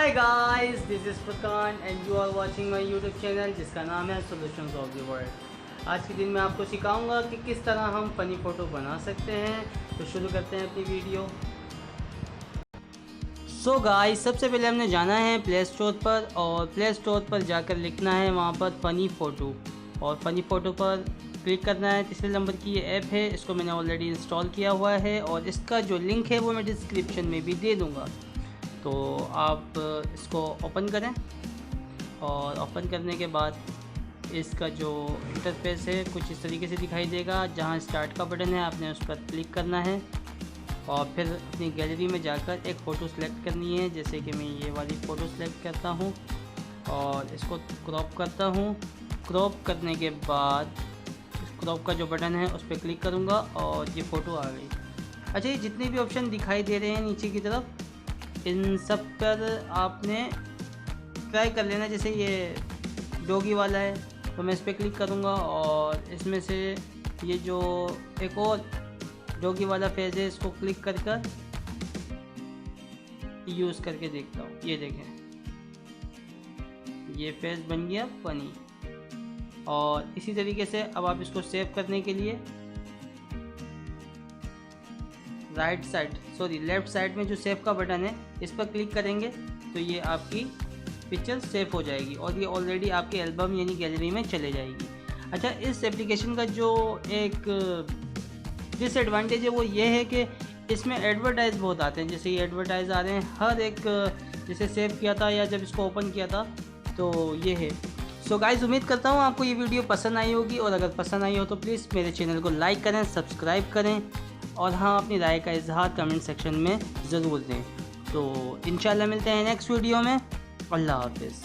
Hi guys, this is Furqan and you are watching my YouTube channel जिसका नाम है solutions of the world. आज के दिन मैं आपको सिखाऊंगा कि किस तरह हम फ़नी फ़ोटो बना सकते हैं। तो शुरू करते हैं अपनी वीडियो। सो गाइस, सबसे पहले हमने जाना है प्ले स्टोर पर और प्ले स्टोर पर जाकर लिखना है वहाँ पर फ़नी फ़ोटो और फ़नी फ़ोटो पर क्लिक करना है। तीसरे नंबर की ये ऐप है, इसको मैंने ऑलरेडी इंस्टॉल किया हुआ है और इसका जो लिंक है वो मैं डिस्क्रिप्शन में भी दे दूँगा। तो आप इसको ओपन करें और ओपन करने के बाद इसका जो इंटरफेस है कुछ इस तरीके से दिखाई देगा। जहां स्टार्ट का बटन है आपने उस पर क्लिक करना है और फिर अपनी गैलरी में जाकर एक फ़ोटो सेलेक्ट करनी है। जैसे कि मैं ये वाली फ़ोटो सेलेक्ट करता हूं और इसको क्रॉप करता हूं। क्रॉप करने के बाद क्रॉप का जो बटन है उस पर क्लिक करूँगा और ये फ़ोटो आ गई। अच्छा, ये जितने भी ऑप्शन दिखाई दे रहे हैं नीचे की तरफ, इन सब पर आपने ट्राई कर लेना। जैसे ये डॉगी वाला है तो मैं इस पर क्लिक करूँगा और इसमें से ये जो एक और डॉगी वाला फेस है इसको क्लिक कर कर यूज़ करके देखता हूँ। ये देखें, ये फेस बन गया फनी। और इसी तरीके से अब आप इसको सेव करने के लिए लेफ़्ट साइड में जो सेव का बटन है इस पर क्लिक करेंगे तो ये आपकी पिक्चर सेव हो जाएगी और ये ऑलरेडी आपके एल्बम यानी गैलरी में चले जाएगी। अच्छा, इस एप्लीकेशन का जो एक डिसएडवांटेज है वो ये है कि इसमें एडवर्टाइज बहुत आते हैं। जैसे ये एडवर्टाइज आ रहे हैं हर एक, जैसे सेव किया था या जब इसको ओपन किया था तो ये है। सो गाइस, उम्मीद करता हूँ आपको ये वीडियो पसंद आई होगी और अगर पसंद आई हो तो प्लीज़ मेरे चैनल को लाइक करें, सब्सक्राइब करें और हाँ, अपनी राय का इजहार कमेंट सेक्शन में ज़रूर दें। तो इंशाल्लाह मिलते हैं नेक्स्ट वीडियो में। अल्लाह हाफ़िज़।